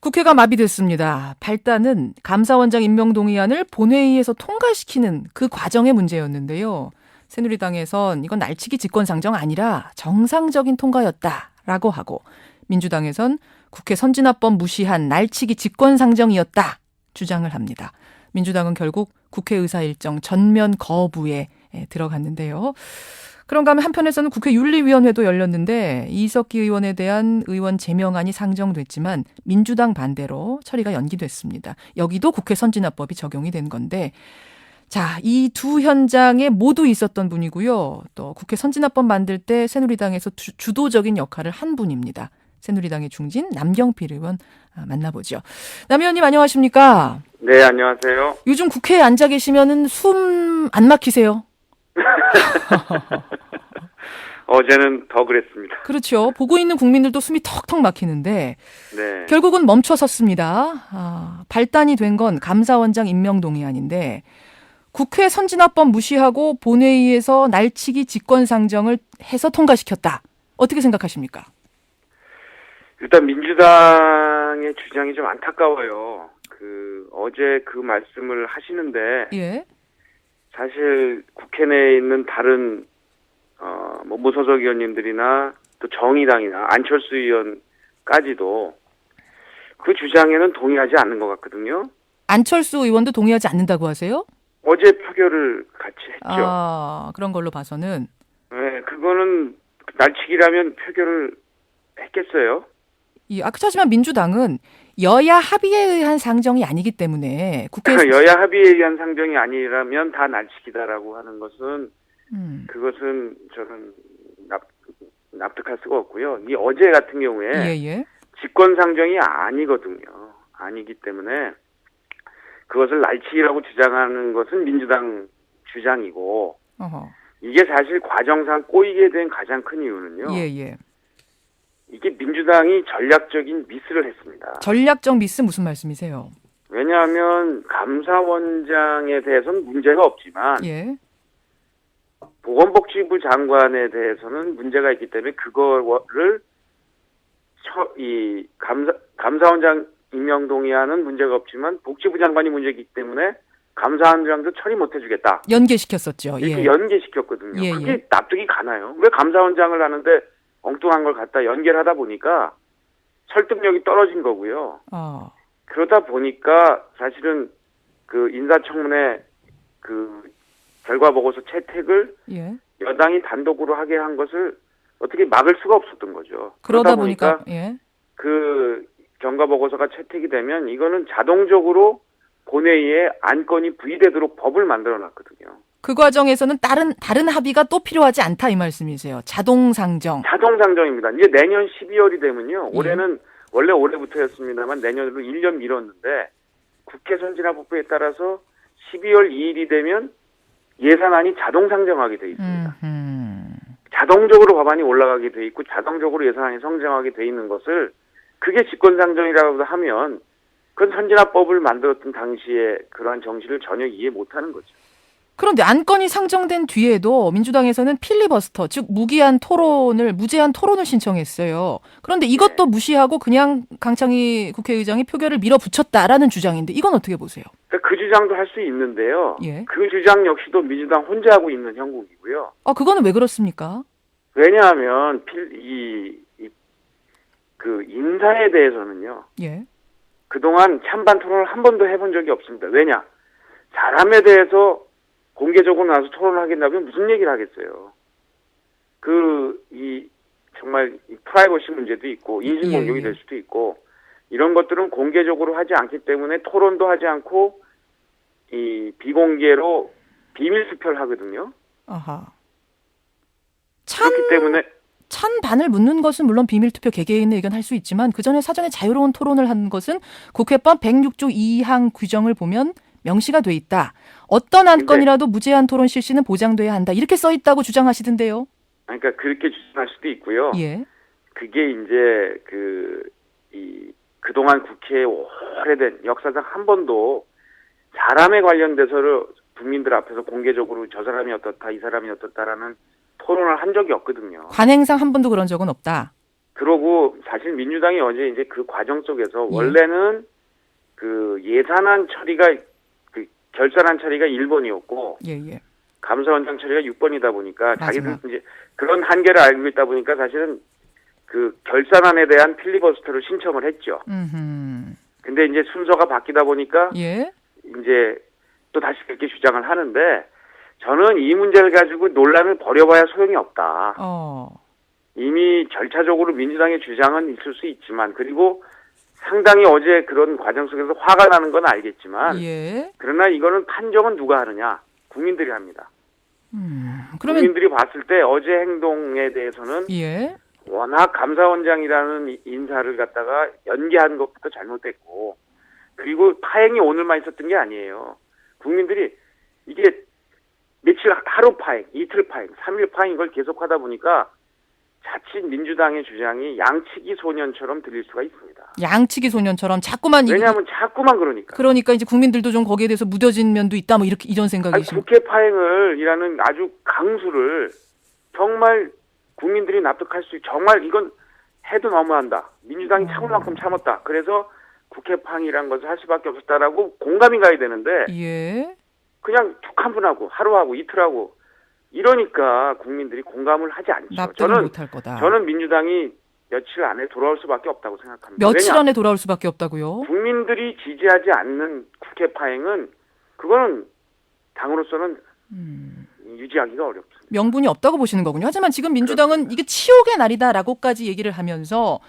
국회가 마비됐습니다. 발단은 감사원장 임명 동의안을 본회의에서 통과시키는 그 과정의 문제였는데요. 새누리당에선 이건 날치기 직권상정 아니라 정상적인 통과였다라고 하고, 민주당에선 국회 선진화법 무시한 날치기 직권상정이었다 주장을 합니다. 민주당은 결국 국회의사 일정 전면 거부에 들어갔는데요. 그런가 하면 한편에서는 국회 윤리위원회도 열렸는데 이석기 의원에 대한 의원 제명안이 상정됐지만 민주당 반대로 처리가 연기됐습니다. 여기도 국회 선진화법이 적용이 된 건데, 자, 이 두 현장에 모두 있었던 분이고요. 또 국회 선진화법 만들 때 새누리당에서 주도적인 역할을 한 분입니다. 새누리당의 중진 남경필 의원 만나보죠. 남 의원님 안녕하십니까? 네, 안녕하세요. 요즘 국회에 앉아 계시면은 숨 안 막히세요? 어제는 더 그랬습니다. 그렇죠. 보고 있는 국민들도 숨이 턱턱 막히는데 네. 결국은 멈춰섰습니다. 발단이 된 건 감사원장 임명 동의안인데 국회 선진화법 무시하고 본회의에서 날치기 직권상정을 해서 통과시켰다. 어떻게 생각하십니까? 일단 민주당의 주장이 좀 안타까워요. 어제 그 말씀을 하시는데 예. 사실 국회 내에 있는 다른 무소속 의원님들이나 또 정의당이나 안철수 의원까지도 그 주장에는 동의하지 않는 것 같거든요. 안철수 의원도 동의하지 않는다고 하세요? 어제 표결을 같이 했죠. 아, 그런 걸로 봐서는. 네, 그거는 날치기라면 표결을 했겠어요. 하지만 민주당은 여야 합의에 의한 상정이 아니기 때문에 국회에서 여야 합의에 의한 상정이 아니라면 다 날치기다라고 하는 것은 그것은 저는 납득할 수가 없고요. 이 어제 같은 경우에 예. 직권 상정이 아니거든요. 아니기 때문에 그것을 날치기라고 주장하는 것은 민주당 주장이고, 어허. 이게 사실 과정상 꼬이게 된 가장 큰 이유는요. 예. 이게 민주당이 전략적인 미스를 했습니다. 전략적 미스 무슨 말씀이세요? 왜냐하면 감사원장에 대해서는 문제가 없지만 예. 보건복지부 장관에 대해서는 문제가 있기 때문에 그거를 감사원장 임명 동의안은 문제가 없지만 복지부 장관이 문제이기 때문에 감사원장도 처리 못 해주겠다. 연계시켰었죠. 이렇게 예. 연계시켰거든요. 예. 그게 납득이 가나요? 왜 감사원장을 하는데 엉뚱한 걸 갖다 연계를 하다 보니까 설득력이 떨어진 거고요. 그러다 보니까 사실은 그 인사청문회 그 결과 보고서 채택을 예. 여당이 단독으로 하게 한 것을 어떻게 막을 수가 없었던 거죠. 그러다 보니까 예. 그 경과 보고서가 채택이 되면 이거는 자동적으로 본회의에 안건이 부의되도록 법을 만들어 놨거든요. 그 과정에서는 다른 합의가 또 필요하지 않다 이 말씀이세요. 자동상정. 자동상정입니다. 이제 내년 12월이 되면요. 예. 올해는 원래 올해부터였습니다만 내년으로 1년 미뤘는데 국회 선진화법에 따라서 12월 2일이 되면 예산안이 자동상정하게 돼 있습니다. 자동적으로 법안이 올라가게 돼 있고 자동적으로 예산안이 성정하게 돼 있는 것을 그게 직권상정이라고 하면 그건 선진화법을 만들었던 당시에 그러한 정신을 전혀 이해 못하는 거죠. 그런데 안건이 상정된 뒤에도 민주당에서는 필리버스터, 즉 무제한 토론을 신청했어요. 그런데 이것도 무시하고 그냥 강창희 국회의장이 표결을 밀어붙였다라는 주장인데 이건 어떻게 보세요? 그 주장도 할 수 있는데요. 예. 그 주장 역시도 민주당 혼자 하고 있는 형국이고요. 그거는 왜 그렇습니까? 왜냐하면 그 인사에 대해서는요. 예. 그동안 찬반 토론을 한 번도 해본 적이 없습니다. 왜냐? 사람에 대해서 공개적으로 나와서 토론을 하겠다면 무슨 얘기를 하겠어요. 정말 프라이버시 문제도 있고 인신공격이 될 수도 있고 이런 것들은 공개적으로 하지 않기 때문에 토론도 하지 않고 비공개로 비밀 투표를 하거든요. 아하. 그렇기 때문에 찬반을 묻는 것은 물론 비밀투표 개개인의 의견 할 수 있지만 그 전에 사전에 자유로운 토론을 한 것은 국회법 106조 2항 규정을 보면 명시가 돼 있다. 어떤 안건이라도 무제한 토론 실시는 보장돼야 한다. 이렇게 써 있다고 주장하시던데요. 그러니까 그렇게 주장할 수도 있고요. 예. 그게 이제 그동안 국회에 오래된 역사상 한 번도 사람에 관련돼서를 국민들 앞에서 공개적으로 저 사람이 어떻다, 이 사람이 어떻다라는 토론을 한 적이 없거든요. 관행상 한 번도 그런 적은 없다. 그러고 사실 민주당이 어제 이제 그 과정 속에서 예. 원래는 그 예산안 처리가 그 결산안 처리가 1번이었고 예. 감사원장 처리가 6번이다 보니까 자기들 마지막. 이제 그런 한계를 알고 있다 보니까 사실은 그 결산안에 대한 필리버스터를 신청을 했죠. 근데 이제 순서가 바뀌다 보니까 예. 이제 또 다시 그렇게 주장을 하는데 저는 이 문제를 가지고 논란을 벌여봐야 소용이 없다. 이미 절차적으로 민주당의 주장은 있을 수 있지만 그리고 상당히 어제 그런 과정 속에서 화가 나는 건 알겠지만 예. 그러나 이거는 판정은 누가 하느냐? 국민들이 합니다. 그러면 국민들이 봤을 때 어제 행동에 대해서는 예. 워낙 감사원장이라는 인사를 갖다가 연기한 것부터 잘못됐고 그리고 파행이 오늘만 있었던 게 아니에요. 국민들이 이게 며칠 하루 파행, 이틀 파행, 3일 파행 이걸 계속하다 보니까 자칫 민주당의 주장이 양치기 소년처럼 들릴 수가 있습니다. 양치기 소년처럼 자꾸만 왜냐하면 자꾸만 그러니까. 그러니까 이제 국민들도 좀 거기에 대해서 무뎌진 면도 있다 뭐 이렇게 이런 생각이십니까? 국회 파행을이라는 아주 강수를 정말 국민들이 납득할 수 정말 이건 해도 너무한다. 민주당이 참을 만큼 참았다. 그래서 국회 파행이라는 것을 할 수밖에 없었다라고 공감이 가야 되는데 예. 그냥 툭 한 번 하고 하루하고 이틀하고 이러니까 국민들이 공감을 하지 않죠. 납득을 못할 거다. 저는 민주당이 며칠 안에 돌아올 수밖에 없다고 생각합니다. 며칠 안에 돌아올 수밖에 없다고요? 국민들이 지지하지 않는 국회 파행은 그거는 당으로서는 유지하기가 어렵습니다. 명분이 없다고 보시는 거군요. 하지만 지금 민주당은 이게 치욕의 날이다라고까지 얘기를 하면서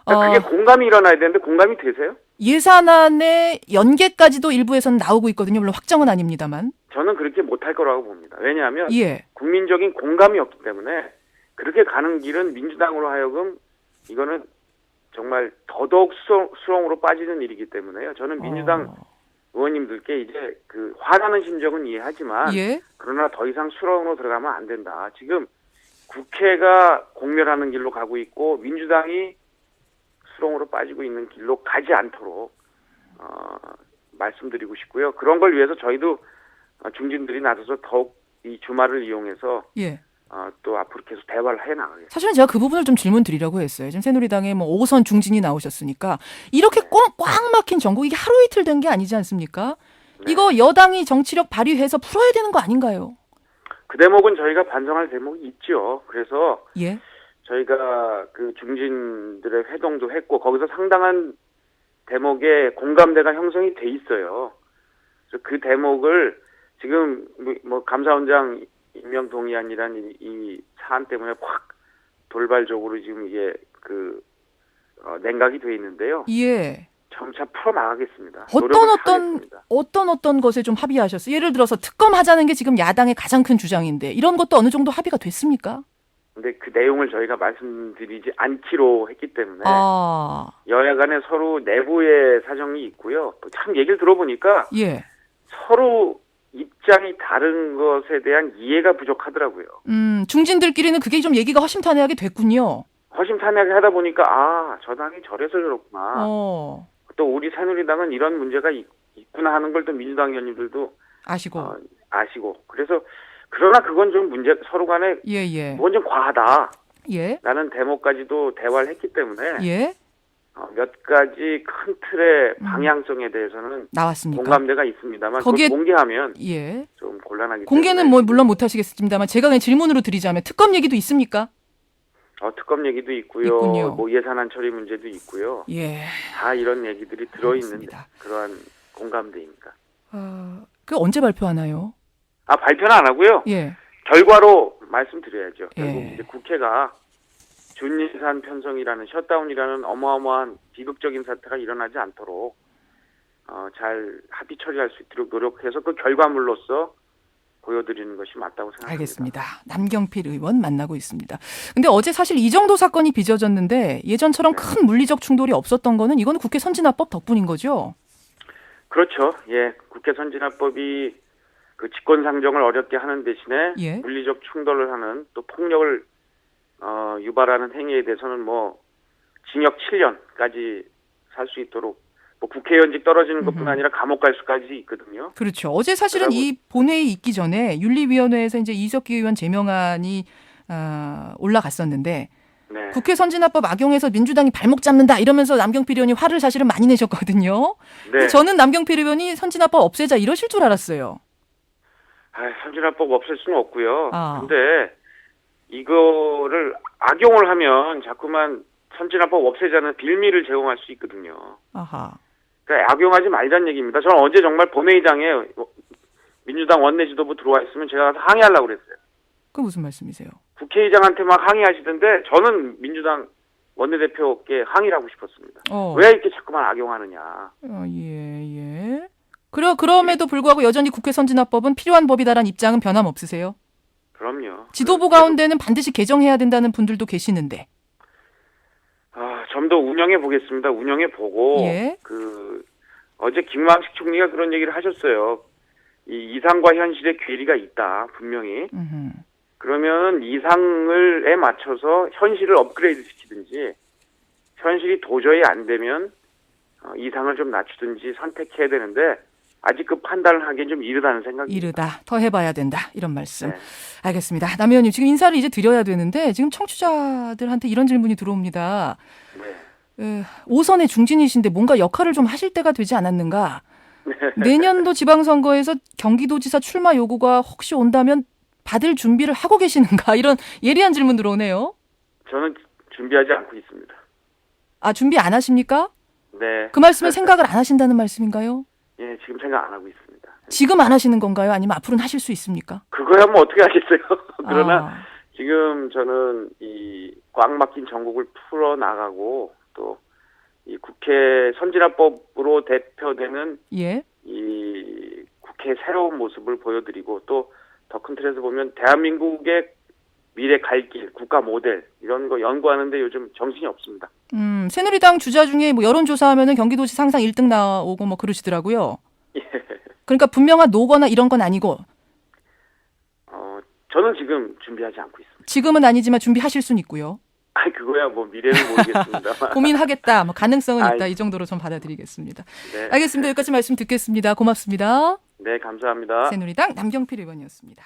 그게 공감이 일어나야 되는데 공감이 되세요? 예산안의 연계까지도 일부에서는 나오고 있거든요. 물론 확정은 아닙니다만. 저는 그렇게 못할 거라고 봅니다. 왜냐하면 예. 국민적인 공감이 없기 때문에 그렇게 가는 길은 민주당으로 하여금 이거는 정말 더더욱 수렁으로 빠지는 일이기 때문에요. 저는 민주당 의원님들께 이제 그 화나는 심정은 이해하지만 예. 그러나 더 이상 수렁으로 들어가면 안 된다. 지금 국회가 공멸하는 길로 가고 있고 민주당이 수렁으로 빠지고 있는 길로 가지 않도록 말씀드리고 싶고요. 그런 걸 위해서 저희도 중진들이 나서서 더욱 이 주말을 이용해서 예. 또 앞으로 계속 대화를 해나가겠습니다. 사실은 제가 그 부분을 좀 질문 드리려고 했어요. 지금 새누리당의 뭐 5선 중진이 나오셨으니까 이렇게 꽉 막힌 전국 이게 하루 이틀 된 게 아니지 않습니까? 네. 이거 여당이 정치력 발휘해서 풀어야 되는 거 아닌가요? 그 대목은 저희가 반성할 대목이 있죠. 그래서 예. 저희가 그 중진들의 회동도 했고 거기서 상당한 대목에 공감대가 형성이 돼 있어요. 그래서 그 대목을 지금 뭐 감사원장 임명 동의안이란 이 사안 때문에 확 돌발적으로 지금 이게 냉각이 돼 있는데요. 예. 점차 풀어 나가겠습니다. 어떤 것에 좀 합의하셨어요? 예를 들어서 특검 하자는 게 지금 야당의 가장 큰 주장인데 이런 것도 어느 정도 합의가 됐습니까? 근데 그 내용을 저희가 말씀드리지 않기로 했기 때문에 여야 간에 서로 내부의 사정이 있고요. 참 얘기를 들어보니까 예. 서로 입장이 다른 것에 대한 이해가 부족하더라고요. 중진들끼리는 그게 좀 얘기가 허심탄회하게 됐군요. 허심탄회하게 하다 보니까 저 당이 저래서 저렇구나. 또 우리 새누리당은 이런 문제가 있구나 하는 걸 또 민주당 의원님들도 아시고 그래서 그러나 그건 좀 서로 간에 그건 좀 과하다. 예. 라는 대목까지도 대화를 했기 때문에 예. 몇 가지 큰 틀의 방향성에 대해서는 나왔습니까? 공감대가 있습니다만 거기에 공개하면 좀 곤란하기 공개는 때문에 뭐 물론 못 하시겠습니다만 제가 그냥 질문으로 드리자면 특검 얘기도 있습니까? 특검 얘기도 있고요. 있군요. 뭐 예산안 처리 문제도 있고요. 예. 다 이런 얘기들이 들어있는 알겠습니다. 그러한 공감대입니다. 그 언제 발표하나요? 발표는 안 하고요. 예. 결과로 말씀드려야죠. 결국 예. 이제 국회가 준예산 편성이라는 셧다운이라는 어마어마한 비극적인 사태가 일어나지 않도록 잘 합의 처리할 수 있도록 노력해서 그 결과물로서 보여드리는 것이 맞다고 생각합니다. 알겠습니다. 남경필 의원 만나고 있습니다. 근데 어제 사실 이 정도 사건이 빚어졌는데 예전처럼 큰 물리적 충돌이 없었던 거는 이건 국회 선진화법 덕분인 거죠? 그렇죠. 예, 국회 선진화법이 그 직권상정을 어렵게 하는 대신에 물리적 충돌을 하는 또 폭력을 유발하는 행위에 대해서는 뭐 징역 7년까지 살 수 있도록 뭐 국회의원직 떨어지는 것뿐 아니라 감옥 갈 수까지 있거든요. 그렇죠. 어제 사실은 이 본회의 있기 전에 윤리위원회에서 이제 이석기 의원 제명안이 올라갔었는데 네. 국회 선진화법 악용해서 민주당이 발목 잡는다 이러면서 남경필 의원이 화를 사실은 많이 내셨거든요. 네. 저는 남경필 의원이 선진화법 없애자 이러실 줄 알았어요. 선진화법 없앨 수는 없고요. 아. 근데 이거를 악용을 하면 자꾸만 선진화법 없애자는 빌미를 제공할 수 있거든요. 아하. 그러니까 악용하지 말자는 얘기입니다. 저는 어제 정말 본회의장에 민주당 원내 지도부 들어와 있으면 제가 가서 항의하려고 그랬어요. 그 무슨 말씀이세요? 국회의장한테 막 항의하시던데 저는 민주당 원내대표께 항의를 하고 싶었습니다. 왜 이렇게 자꾸만 악용하느냐. 예. 그럼에도 불구하고 여전히 국회 선진화법은 필요한 법이다라는 입장은 변함없으세요? 그럼요. 지도부 가운데는 반드시 개정해야 된다는 분들도 계시는데. 좀 더 운영해 보겠습니다. 운영해 보고 예. 어제 김광식 총리가 그런 얘기를 하셨어요. 이 이상과 현실의 괴리가 있다. 분명히. 그러면 이상에 맞춰서 현실을 업그레이드 시키든지 현실이 도저히 안 되면 이상을 좀 낮추든지 선택해야 되는데 아직 그 판단을 하기엔 좀 이르다는 생각입니다. 이르다. 더 해봐야 된다. 이런 말씀. 네. 알겠습니다. 남 의원님 지금 인사를 이제 드려야 되는데 지금 청취자들한테 이런 질문이 들어옵니다. 네. 5선의 중진이신데 뭔가 역할을 좀 하실 때가 되지 않았는가. 내년도 지방선거에서 경기도지사 출마 요구가 혹시 온다면 받을 준비를 하고 계시는가. 이런 예리한 질문 들어오네요. 저는 준비하지 않고 있습니다. 준비 안 하십니까? 네. 그 말씀은 생각을 안 하신다는 말씀인가요? 예, 지금 생각 안 하고 있습니다. 지금 안 하시는 건가요? 아니면 앞으로는 하실 수 있습니까? 그거야 뭐 어떻게 하겠어요. 그러나 지금 저는 이 꽉 막힌 전국을 풀어 나가고 또 이 국회 선진화법으로 대표되는 예. 이 국회 새로운 모습을 보여드리고 또 더 큰 틀에서 보면 대한민국의 미래 갈 길, 국가 모델 이런 거 연구하는데 요즘 정신이 없습니다. 새누리당 주자 중에 뭐 여론조사하면은 경기도시 상상 1등 나오고 뭐 그러시더라고요. 예. 그러니까 분명한 노거나 이런 건 아니고. 저는 지금 준비하지 않고 있습니다. 지금은 아니지만 준비하실 수는 있고요. 그거야 뭐 미래는 모르겠습니다. 고민하겠다. 뭐 가능성은 있다. 이 정도로 좀 받아들이겠습니다. 네. 알겠습니다. 여기까지 말씀 듣겠습니다. 고맙습니다. 네, 감사합니다. 새누리당 남경필 의원이었습니다.